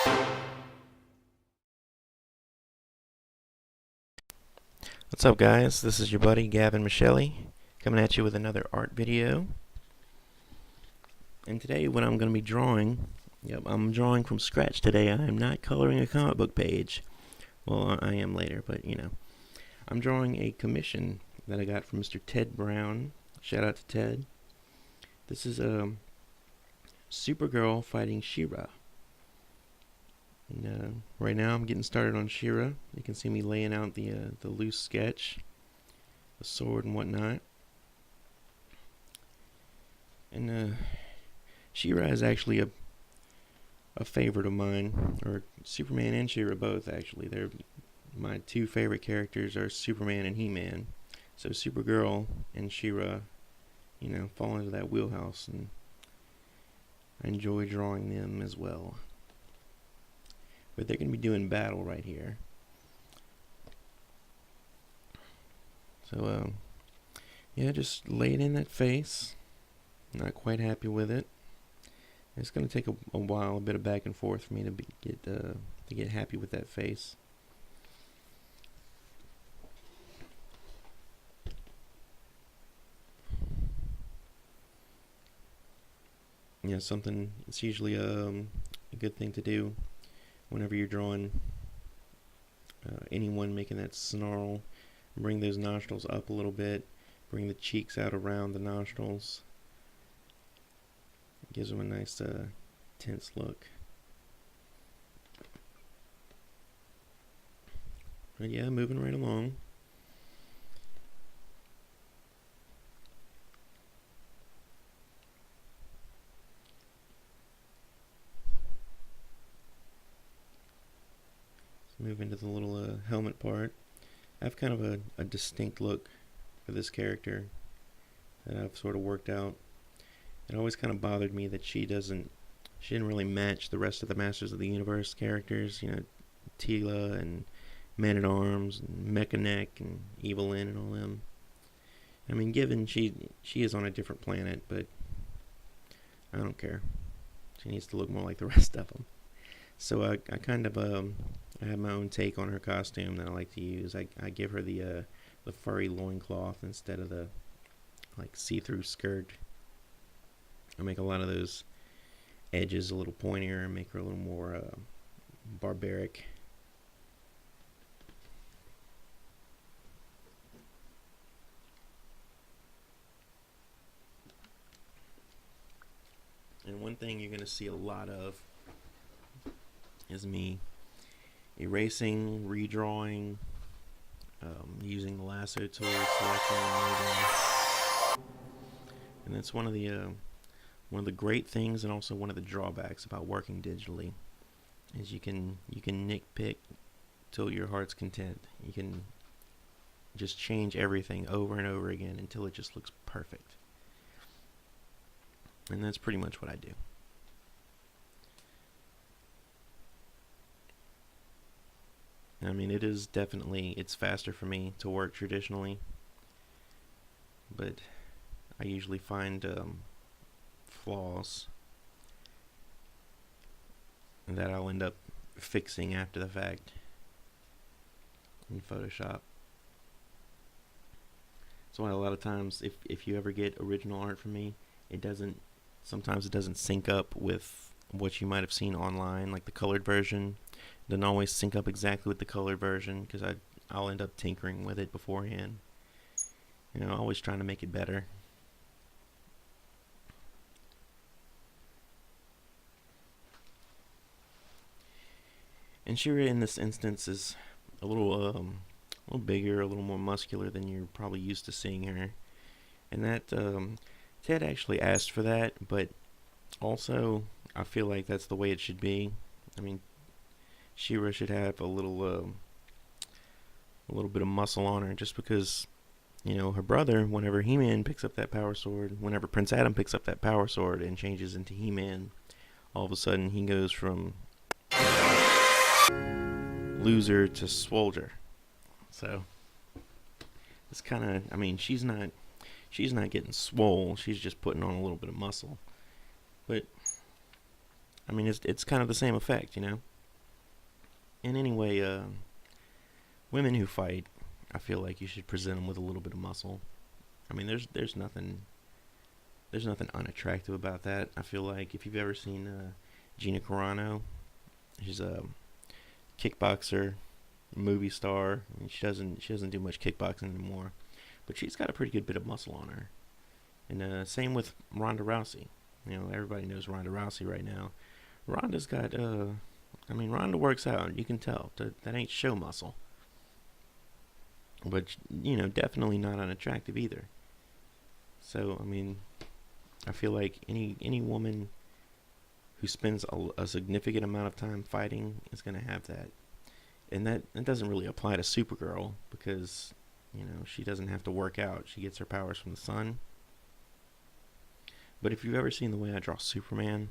What's up, guys? This is your buddy Gavin Michelli coming at you with another art video. And today what I'm going to be drawing, I'm drawing from scratch today. I am not coloring a comic book page. Well, I am later, but I'm drawing a commission that I got from Mr. Ted Brown. Shout out to Ted. This is Supergirl fighting She-Ra. And right now I'm getting started on She-Ra. You can see me laying out the loose sketch, the sword and whatnot. And She-Ra is actually a favorite of mine, or Superman and She-Ra both actually. They're my two favorite characters are Superman and He-Man. So Supergirl and She-Ra, fall into that wheelhouse, and I enjoy drawing them as well. But they're going to be doing battle right here. So, just lay it in that face. Not quite happy with it. It's going to take a while, a bit of back and forth for me to get happy with that face. It's usually a good thing to do whenever you're drawing anyone making that snarl. Bring those nostrils up a little bit, bring the cheeks out around the nostrils. It gives them a nice tense look. But yeah, moving right along. Move into the little helmet part. I have kind of a distinct look for this character that I've sort of worked out. It always kind of bothered me that she didn't really match the rest of the Masters of the Universe characters, Teela and Man-at-Arms and Mechaneck and Evelyn and all them. I mean, given she is on a different planet, but I don't care. She needs to look more like the rest of them. So I kind of I have my own take on her costume that I like to use. I give her the furry loincloth instead of the see-through skirt. I make a lot of those edges a little pointier and make her a little more barbaric. And one thing you're going to see a lot of is me erasing, redrawing, using the lasso tool, selecting and moving. And that's one of the great things, and also one of the drawbacks about working digitally, is you can nitpick till your heart's content. You can just change everything over and over again until it just looks perfect. And that's pretty much what I do. I mean, it's faster for me to work traditionally, but I usually find flaws that I'll end up fixing after the fact in Photoshop. That's why a lot of times, if you ever get original art from me, sometimes it doesn't sync up with what you might have seen online, like the colored version. It doesn't always sync up exactly with the colored version, because I'll end up tinkering with it beforehand. Always trying to make it better. And She-Ra in this instance is a little bigger, a little more muscular than you're probably used to seeing her. And that Ted actually asked for that, but also I feel like that's the way it should be. I mean, She-Ra should have a little bit of muscle on her, just because her brother, whenever He-Man picks up that power sword, whenever Prince Adam picks up that power sword and changes into He-Man, all of a sudden he goes from loser to swolger. So it's kind of, I mean, she's not getting swole, she's just putting on a little bit of muscle. But I mean, it's kind of the same effect, And anyway, women who fight, I feel like you should present them with a little bit of muscle. I mean, there's nothing unattractive about that. I feel like if you've ever seen Gina Carano, she's a kickboxer, movie star. I mean, she doesn't do much kickboxing anymore, but she's got a pretty good bit of muscle on her. And same with Ronda Rousey. You know, everybody knows Ronda Rousey right now. Ronda's got I mean, Ronda works out. You can tell that ain't show muscle, but definitely not unattractive either. So I mean, I feel like any woman who spends a significant amount of time fighting is going to have that. And that doesn't really apply to Supergirl because, she doesn't have to work out. She gets her powers from the sun. But if you've ever seen the way I draw Superman,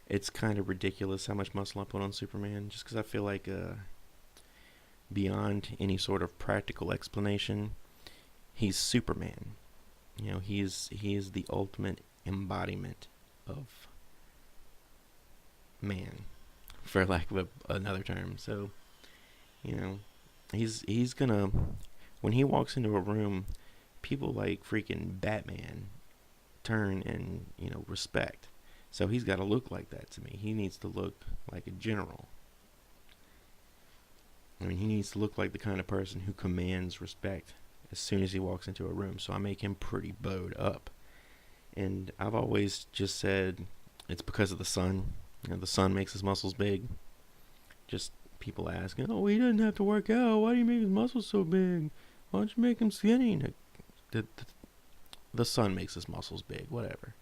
it's kind of ridiculous how much muscle I put on Superman just because I feel like beyond any sort of practical explanation, he's Superman. He is the ultimate embodiment of man, for lack of another term. So, he's gonna, when he walks into a room, people like freaking Batman turn and respect. So he's got to look like that to me. He needs to look like a general. I mean, he needs to look like the kind of person who commands respect as soon as he walks into a room. So I make him pretty bowed up. And I've always just said it's because of the sun. The sun makes his muscles big. Just people ask, oh, he doesn't have to work out. Why do you make his muscles so big? Why don't you make him skinny? The sun makes his muscles big, whatever.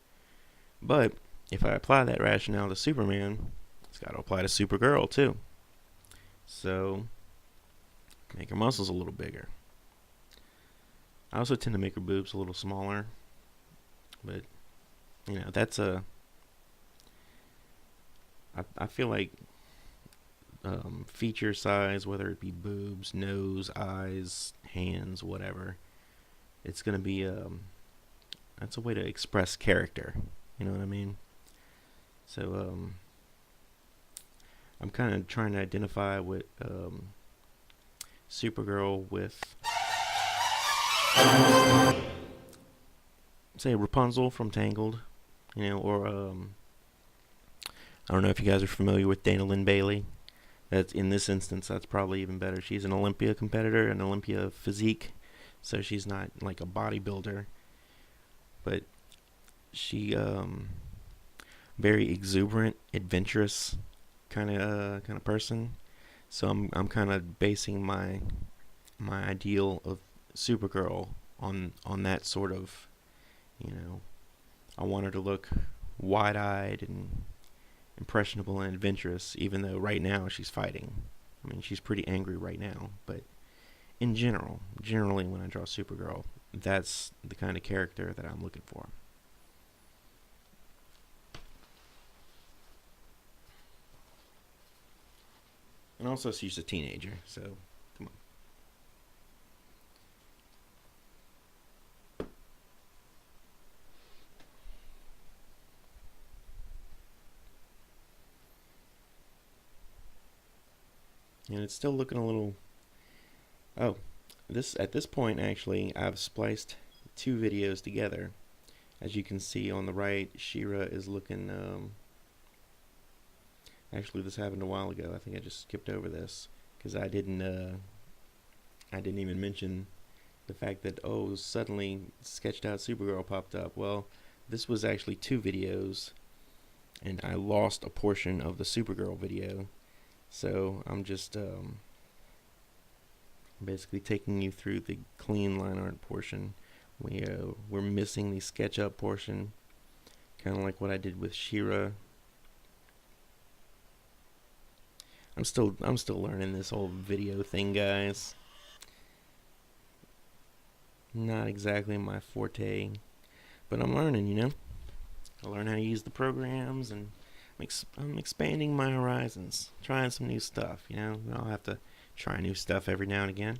But if I apply that rationale to Superman, it's got to apply to Supergirl too. So make her muscles a little bigger. I also tend to make her boobs a little smaller. But, that's I feel like feature size, whether it be boobs, nose, eyes, hands, whatever, it's going to be, that's a way to express character. You know what I mean? So, I'm kind of trying to identify with Supergirl with, say, Rapunzel from Tangled, or I don't know if you guys are familiar with Dana Lynn Bailey. That's in this instance, that's probably even better. She's an Olympia competitor, an Olympia physique, so she's not like a bodybuilder, but she very exuberant, adventurous kind of person. So I'm kind of basing my ideal of Supergirl on that sort of, I want her to look wide-eyed and impressionable and adventurous, even though right now she's fighting. I mean, she's pretty angry right now, but generally when I draw Supergirl, that's the kind of character that I'm looking for. And also she's a teenager, so come on. And it's still looking a little... Oh, at this point, actually, I've spliced two videos together. As you can see on the right, She-Ra is looking... Actually, this happened a while ago. I think I just skipped over this because I didn't even mention the fact that suddenly sketched out Supergirl popped up. Well, this was actually two videos, and I lost a portion of the Supergirl video. So I'm just basically taking you through the clean line art portion. We're missing the SketchUp portion, kind of like what I did with She-Ra. I'm still learning this whole video thing, guys. Not exactly my forte, but I'm learning. I learn how to use the programs, and I'm expanding my horizons, trying some new stuff. I'll have to try new stuff every now and again.